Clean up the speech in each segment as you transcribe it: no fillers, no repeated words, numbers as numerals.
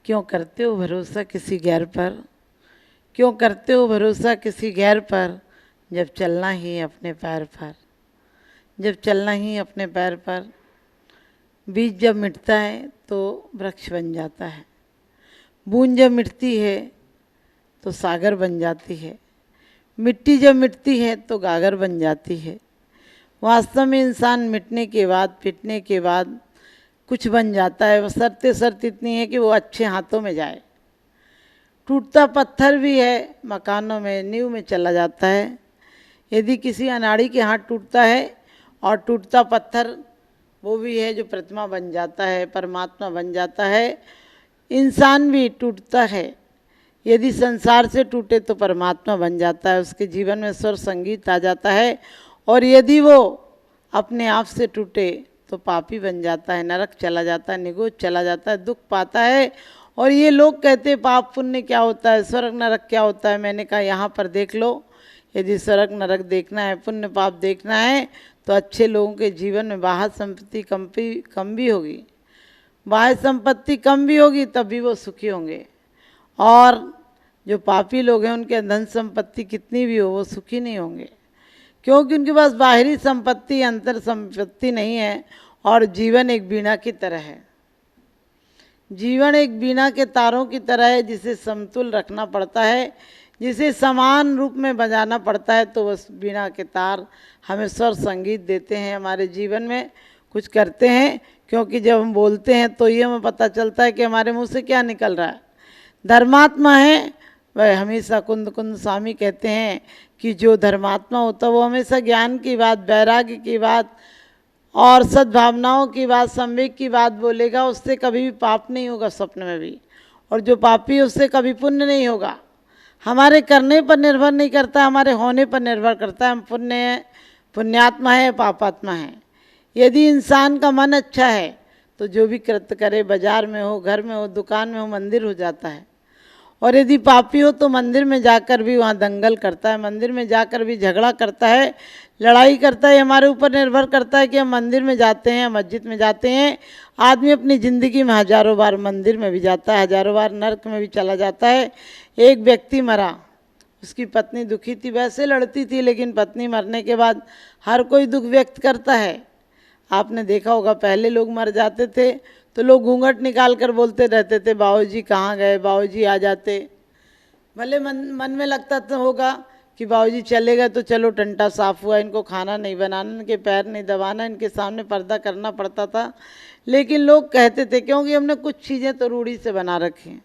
क्यों करते हो भरोसा किसी गैर पर, क्यों करते हो भरोसा किसी गैर पर, जब चलना ही अपने पैर पर, जब चलना ही अपने पैर पर। बीज जब मिटता है तो वृक्ष बन जाता है, बूंद जब मिटती है तो सागर बन जाती है, मिट्टी जब मिटती है तो गागर बन जाती है। वास्तव में इंसान मिटने के बाद, पिटने के बाद कुछ बन जाता है। शर्त शर्त इतनी है कि वो अच्छे हाथों में जाए। टूटता पत्थर भी है, मकानों में नींव में चला जाता है। यदि किसी अनाड़ी के हाथ टूटता है और टूटता पत्थर वो भी है जो प्रतिमा बन जाता है, परमात्मा बन जाता है। इंसान भी टूटता है, यदि संसार से टूटे तो परमात्मा बन जाता है, उसके जीवन में स्वर संगीत आ जाता है। और यदि वो अपने आप से टूटे तो पापी बन जाता है, नरक चला जाता है, निगोज चला जाता है, दुख पाता है। और ये लोग कहते हैं पाप पुण्य क्या होता है, स्वर्ग नरक क्या होता है। मैंने कहा यहाँ पर देख लो, यदि स्वर्ग नरक देखना है, पुण्य पाप देखना है तो अच्छे लोगों के जीवन में बाह्य संपत्ति कम भी होगी, बाह्य संपत्ति कम भी होगी, तब भी वो सुखी होंगे। और जो पापी लोग हैं उनके धन संपत्ति कितनी भी हो वो सुखी नहीं होंगे, क्योंकि उनके पास बाहरी संपत्ति अंतर संपत्ति नहीं है। और जीवन एक वीणा की तरह है, जीवन एक वीणा के तारों की तरह है, जिसे समतुल रखना पड़ता है, जिसे समान रूप में बजाना पड़ता है। तो बस वीणा के तार हमें स्वर संगीत देते हैं, हमारे जीवन में कुछ करते हैं। क्योंकि जब हम बोलते हैं तो ये हमें पता चलता है कि हमारे मुंह से क्या निकल रहा है। धर्मात्मा है वह हमेशा कुंद कुंद स्वामी कहते हैं कि जो धर्मात्मा होता है वो हमेशा ज्ञान की बात, वैराग्य की बात और सद्भावनाओं की बात, संवेग की बात बोलेगा। उससे कभी भी पाप नहीं होगा स्वप्न में भी, और जो पापी उससे कभी पुण्य नहीं होगा। हमारे करने पर निर्भर नहीं करता, हमारे होने पर निर्भर करता है। हम पुण्यात्मा है, पापात्मा है। यदि इंसान का मन अच्छा है तो जो भी कृत्य करे, बाजार में हो, घर में हो, दुकान में हो, मंदिर हो जाता है। और यदि पापी हो तो मंदिर में जाकर भी वहाँ दंगल करता है, मंदिर में जाकर भी झगड़ा करता है, लड़ाई करता है। हमारे ऊपर निर्भर करता है कि हम मंदिर में जाते हैं, मस्जिद में जाते हैं। आदमी अपनी ज़िंदगी में हजारों बार मंदिर में भी जाता है, हजारों बार नरक में भी चला जाता है। एक व्यक्ति मरा, उसकी पत्नी दुखी थी, वैसे लड़ती थी, लेकिन पत्नी मरने के बाद हर कोई दुख व्यक्त करता है। आपने देखा होगा पहले लोग मर जाते थे तो लोग घूंघट निकाल कर बोलते रहते थे, बाबूजी कहाँ गए, बाबूजी आ जाते। भले मन में लगता तो होगा कि बाबूजी चले गए तो चलो टंटा साफ हुआ, इनको खाना नहीं बनाना, इनके पैर नहीं दबाना, इनके सामने पर्दा करना पड़ता था। लेकिन लोग कहते थे, क्योंकि हमने कुछ चीज़ें तो रूढ़ी से बना रखी हैं,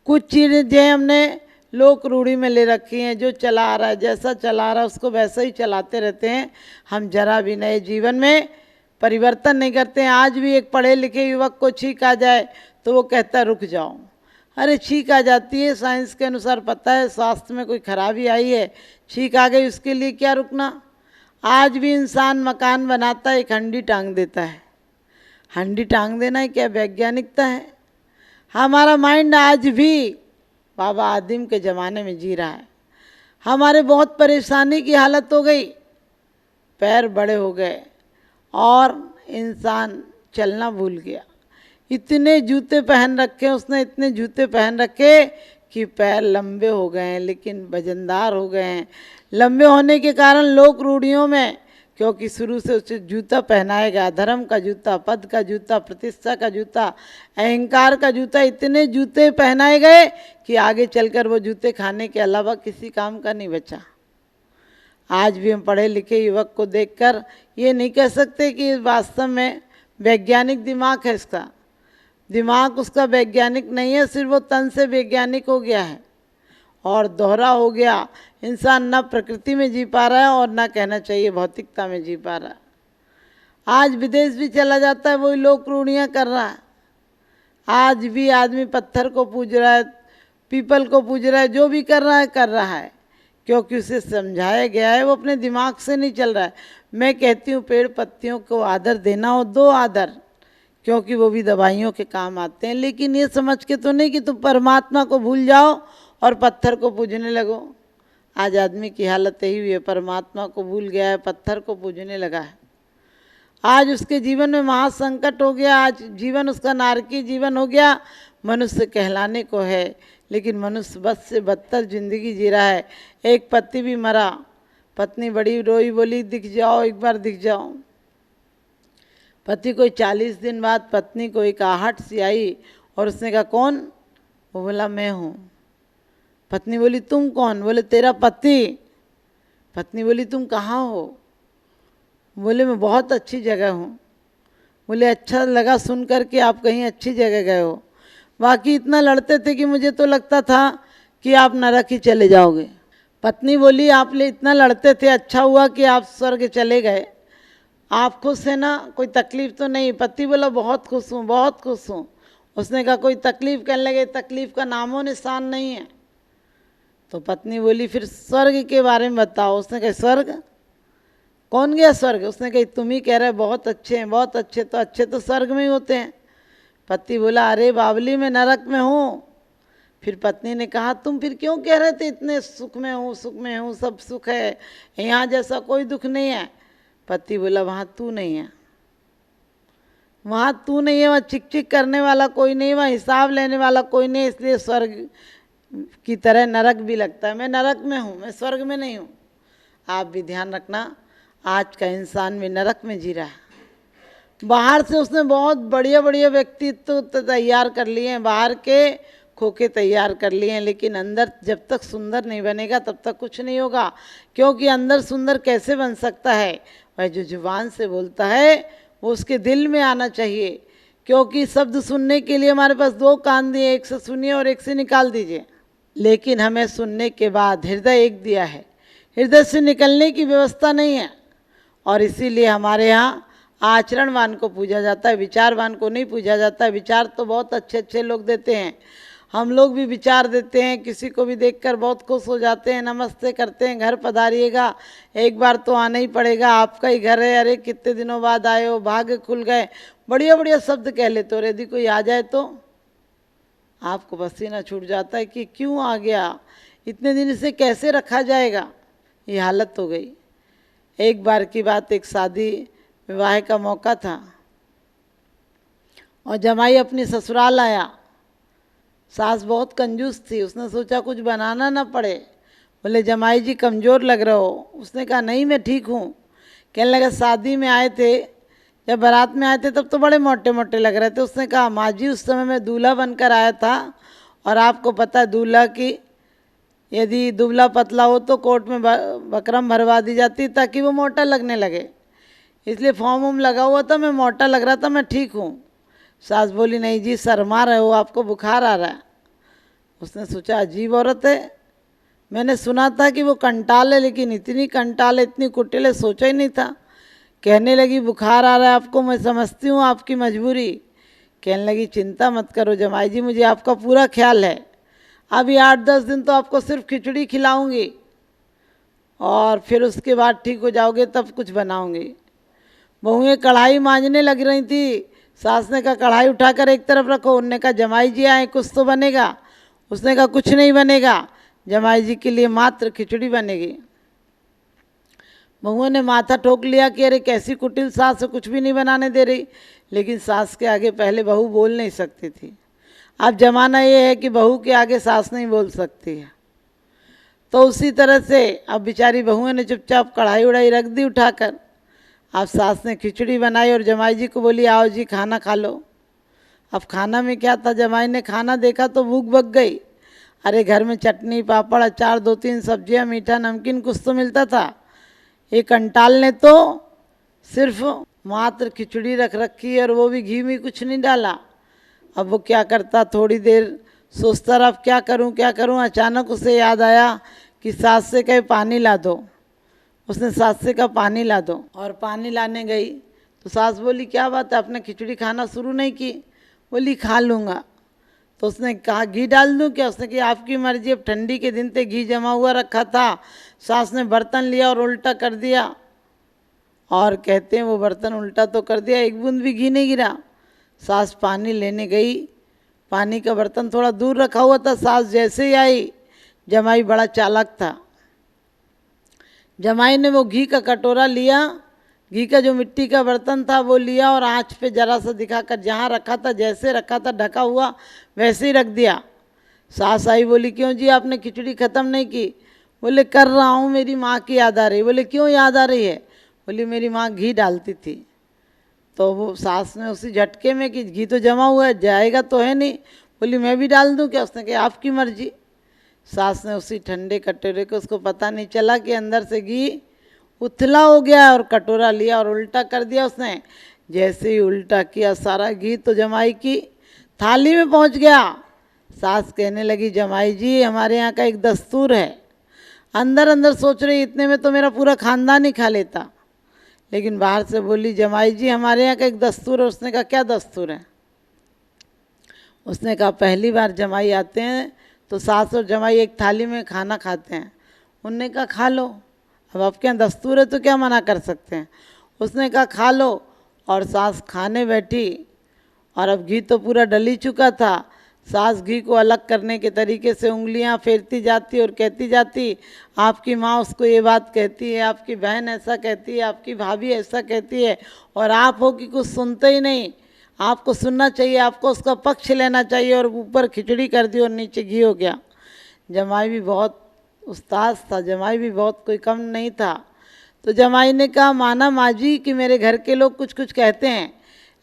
कुछ चीज़ें हमने लोक रूढ़ी में ले रखी हैं। जो चला आ रहा है, जैसा चला आ रहा है उसको वैसा ही चलाते रहते हैं। हम जरा भी नए जीवन में परिवर्तन नहीं करते हैं। आज भी एक पढ़े लिखे युवक को छींक आ जाए तो वो कहता है रुक जाओ। अरे छींक आ जाती है, साइंस के अनुसार पता है, स्वास्थ्य में कोई खराबी आई है, छींक आ गई, उसके लिए क्या रुकना। आज भी इंसान मकान बनाता है, एक हंडी टांग देता है। हंडी टांग देना है क्या वैज्ञानिकता है? हमारा माइंड आज भी बाबा आदिम के ज़माने में जी रहा है। हमारे बहुत परेशानी की हालत हो गई, पैर बड़े हो गए और इंसान चलना भूल गया। इतने जूते पहन रखे उसने, इतने जूते पहन रखे कि पैर लंबे हो गए हैं, लेकिन वजनदार हो गए हैं। लंबे होने के कारण लोक रूढ़ियों में, क्योंकि शुरू से उसे जूता पहनाया गया, धर्म का जूता, पद का जूता, प्रतिष्ठा का जूता, अहंकार का जूता, इतने जूते पहनाए गए कि आगे चलकर वो जूते खाने के अलावा किसी काम का नहीं बचा। आज भी हम पढ़े लिखे युवक को देखकर ये नहीं कह सकते कि वास्तव में वैज्ञानिक दिमाग है इसका। दिमाग उसका वैज्ञानिक नहीं है, सिर्फ वो तन से वैज्ञानिक हो गया है और दोहरा हो गया। इंसान ना प्रकृति में जी पा रहा है और ना कहना चाहिए भौतिकता में जी पा रहा है। आज विदेश भी चला जाता है, वही लोक रूढ़ियाँ कर रहा है। आज भी आदमी पत्थर को पूज रहा है, पीपल को पूज रहा है, जो भी कर रहा है क्योंकि उसे समझाया गया है, वो अपने दिमाग से नहीं चल रहा है। मैं कहती हूँ पेड़ पत्तियों को आदर देना हो, दो आदर, क्योंकि वो भी दवाइयों के काम आते हैं। लेकिन ये समझ के तो नहीं कि तुम परमात्मा को भूल जाओ और पत्थर को पूजने लगो। आज आदमी की हालत यही हुई है, परमात्मा को भूल गया है, पत्थर को पूजने लगा है। आज उसके जीवन में महासंकट हो गया, आज जीवन उसका नारकी जीवन हो गया। मनुष्य कहलाने को है, लेकिन मनुष्य बस से बदतर जिंदगी जी रहा है। एक पति भी मरा, पत्नी बड़ी रोई, बोली दिख जाओ, एक बार दिख जाओ। पति को 40 दिन बाद पत्नी को एक आहट सी आई और उसने कहा कौन? वो बोला मैं हूँ। पत्नी बोली तुम कौन? बोले तेरा पति। पत्नी बोली तुम कहाँ हो? बोले मैं बहुत अच्छी जगह हूँ। बोले अच्छा लगा सुन कर के आप कहीं अच्छी जगह गए हो। बाकी इतना लड़ते थे कि मुझे तो लगता था कि आप नरक ही चले जाओगे। पत्नी बोली आप ले इतना लड़ते थे, अच्छा हुआ कि आप स्वर्ग चले गए। आप खुश है ना? कोई तकलीफ तो नहीं? पति बोला बहुत खुश हूँ, बहुत खुश हूँ। उसने कहा कोई तकलीफ? कहने लगे तकलीफ का नामो निशान नहीं है। तो पत्नी बोली फिर स्वर्ग के बारे में बताओ। उसने कहा स्वर्ग? कौन गया स्वर्ग? उसने कहा तुम ही कह रहे बहुत अच्छे हैं, बहुत अच्छे। तो अच्छे तो स्वर्ग में ही होते हैं। पति बोला अरे बावली मैं नरक में हूँ। फिर पत्नी ने कहा तुम फिर क्यों कह रहे थे इतने सुख में हूँ, सुख में हूँ, सब सुख है, यहाँ जैसा कोई दुख नहीं है। पति बोला वहाँ तू नहीं है, वहाँ तू नहीं है, वहाँ चिक चिक करने वाला कोई नहीं, वहाँ हिसाब लेने वाला कोई नहीं, इसलिए स्वर्ग की तरह नरक भी लगता है। मैं नरक में हूँ, मैं स्वर्ग में नहीं हूँ। आप भी ध्यान रखना, आज का इंसान भी नरक में जी रहा है। बाहर से उसने बहुत बढ़िया बढ़िया व्यक्तित्व तो तैयार कर लिए हैं, बाहर के खोखे तैयार कर लिए हैं, लेकिन अंदर जब तक सुंदर नहीं बनेगा तब तक कुछ नहीं होगा। क्योंकि अंदर सुंदर कैसे बन सकता है? वह जो जुबान से बोलता है वो उसके दिल में आना चाहिए। क्योंकि शब्द सुनने के लिए हमारे पास 2 कान दिए, एक से सुनिए और एक से निकाल दीजिए, लेकिन हमें सुनने के बाद हृदय एक दिया है, हृदय से निकलने की व्यवस्था नहीं है। और इसीलिए हमारे यहाँ आचरणवान को पूजा जाता है, विचारवान को नहीं पूजा जाता है। विचार तो बहुत अच्छे अच्छे लोग देते हैं, हम लोग भी विचार देते हैं, किसी को भी देखकर बहुत खुश हो जाते हैं, नमस्ते करते हैं, घर पधारिएगा, एक बार तो आना ही पड़ेगा, आपका ही घर है, अरे कितने दिनों बाद आए हो, भाग्य खुल गए, बढ़िया बढ़िया शब्द कह लेते हो। यदि कोई आ जाए तो आपको पसीना छूट जाता है कि क्यों आ गया, इतने दिन से कैसे रखा जाएगा, ये हालत हो गई। एक बार की बात, एक शादी विवाह का मौका था और जमाई अपनी ससुराल आया। सास बहुत कंजूस थी, उसने सोचा कुछ बनाना ना पड़े। बोले जमाई जी कमज़ोर लग रहे हो। उसने कहा नहीं मैं ठीक हूँ। कहने लगा शादी में आए थे, जब बारात में आए थे तब तो बड़े मोटे मोटे लग रहे थे। उसने कहा माँ जी उस समय मैं दूल्हा बनकर आया था, और आपको पता है दूल्हा की यदि दुबला पतला हो तो कोर्ट में बकरम भरवा दी जाती ताकि वो मोटा लगने लगे, इसलिए फॉर्म वॉर्म लगा हुआ था, मैं मोटा लग रहा था, मैं ठीक हूँ। सास बोली नहीं जी शर्मा रहे हो, आपको बुखार आ रहा है। उसने सोचा अजीब औरत है, मैंने सुना था कि वो कंटाल है, लेकिन इतनी कंटाल है, इतनी कुटिल है, सोचा ही नहीं था। कहने लगी बुखार आ रहा है आपको, मैं समझती हूँ आपकी मजबूरी। कहने लगी चिंता मत करो जमाई जी, मुझे आपका पूरा ख्याल है, अभी 8-10 दिन तो आपको सिर्फ खिचड़ी खिलाऊंगी और फिर उसके बाद ठीक हो जाओगे तब कुछ बनाऊंगी। बहुएं कढ़ाई मांजने लग रही थी, सास ने कहा कढ़ाई उठाकर एक तरफ रखो। उनने कहा जमाई जी आए कुछ तो बनेगा। उसने कहा कुछ नहीं बनेगा, जमाई जी के लिए मात्र खिचड़ी बनेगी। बहुओं ने माथा ठोक लिया कि अरे कैसी कुटिल सास है, कुछ भी नहीं बनाने दे रही। लेकिन सास के आगे पहले बहू बोल नहीं सकती थी, अब जमाना ये है कि बहू के आगे सास नहीं बोल सकती है। तो उसी तरह से अब बेचारी बहुओं ने चुपचाप कढ़ाई उड़ाई रख दी उठाकर। अब सास ने खिचड़ी बनाई और जमाई जी को बोली आओ जी खाना खा लो। अब खाना में क्या था, जमाई ने खाना देखा तो भूख भग गई। अरे घर में चटनी पापड़ अचार 2-3 सब्जियां मीठा नमकीन कुछ तो मिलता था। एक कंटाल ने तो सिर्फ मात्र खिचड़ी रख रखी और वो भी घी में कुछ नहीं डाला। अब वो क्या करता, थोड़ी देर सोचता रहा अब क्या करूं क्या करूं। अचानक उसे याद आया कि सास से कहे पानी ला दो। उसने सास से कहा पानी ला दो और पानी लाने गई तो सास बोली क्या बात है, आपने खिचड़ी खाना शुरू नहीं की? बोली खा लूँगा। तो उसने कहा घी डाल दूँ क्या? उसने कहा आपकी मर्जी, अब ठंडी के दिन थे घी जमा हुआ रखा था। सास ने बर्तन लिया और उल्टा कर दिया, और कहते हैं वो बर्तन उल्टा तो कर दिया, एक बूंद भी घी नहीं गिरा। सास पानी लेने गई, पानी का बर्तन थोड़ा दूर रखा हुआ था। सास जैसे ही आई, जमाई बड़ा चालाक था, जमाई ने वो घी का कटोरा लिया, घी का जो मिट्टी का बर्तन था वो लिया और आँच पे जरा सा दिखाकर जहाँ रखा था, जैसे रखा था ढका हुआ, वैसे ही रख दिया। सास आई, बोली क्यों जी आपने खिचड़ी ख़त्म नहीं की? बोले कर रहा हूँ, मेरी माँ की याद आ रही। बोले क्यों याद आ रही है? बोली मेरी माँ घी डालती थी। तो वो सास ने उसी झटके में कि घी तो जमा हुआ है, जाएगा तो है नहीं, बोली मैं भी डाल दूँ क्या? उसने कहा आपकी मर्जी। सास ने उसी ठंडे कटोरे को, उसको पता नहीं चला कि अंदर से घी उथला हो गया, और कटोरा लिया और उल्टा कर दिया उसने। जैसे ही उल्टा किया, सारा घी तो जमाई की थाली में पहुंच गया। सास कहने लगी जमाई जी हमारे यहाँ का एक दस्तूर है। अंदर अंदर सोच रही इतने में तो मेरा पूरा खानदान ही खा लेता, लेकिन बाहर से बोली जमाई जी हमारे यहाँ का एक दस्तूर है। उसने कहा क्या दस्तूर है? उसने कहा पहली बार जमाई आते हैं तो सास और जमाई एक थाली में खाना खाते हैं। उनने कहा खा लो, अब आपके यहाँ दस्तूर है तो क्या मना कर सकते हैं। उसने कहा खा लो, और सास खाने बैठी, और अब घी तो पूरा डल ही चुका था। सास घी को अलग करने के तरीके से उंगलियां फेरती जाती और कहती जाती, आपकी माँ उसको ये बात कहती है, आपकी बहन ऐसा कहती है, आपकी भाभी ऐसा कहती है, और आप हो कि कुछ सुनते ही नहीं। आपको सुनना चाहिए, आपको उसका पक्ष लेना चाहिए, और ऊपर खिचड़ी कर दी और नीचे घी हो गया। जमाई भी बहुत उस्ताद था, जमाई भी बहुत कोई कम नहीं था। तो जमाई ने कहा माना माँ जी कि मेरे घर के लोग कुछ कुछ कहते हैं,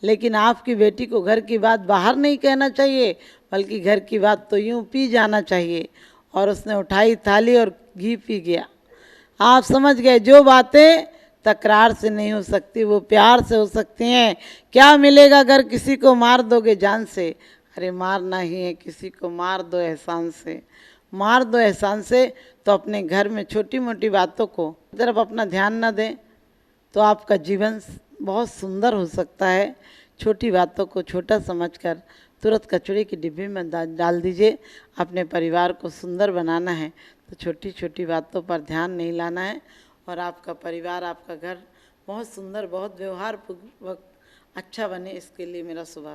लेकिन आपकी बेटी को घर की बात बाहर नहीं कहना चाहिए, बल्कि घर की बात तो यूं पी जाना चाहिए। और उसने उठाई थाली और घी पी गया। आप समझ गए, जो बातें तकरार से नहीं हो सकती वो प्यार से हो सकती हैं। क्या मिलेगा अगर किसी को मार दोगे जान से? अरे मारना ही है किसी को, मार दो एहसान से, मार दो एहसान से। तो अपने घर में छोटी मोटी बातों को तरफ अपना ध्यान न दें तो आपका जीवन बहुत सुंदर हो सकता है। छोटी बातों को छोटा समझकर तुरंत कचड़े की डिब्बी में डाल दीजिए। अपने परिवार को सुंदर बनाना है तो छोटी छोटी बातों पर ध्यान नहीं लाना है, और आपका परिवार, आपका घर बहुत सुंदर, बहुत व्यवहार पूर्वक अच्छा बने, इसके लिए मेरा शुभ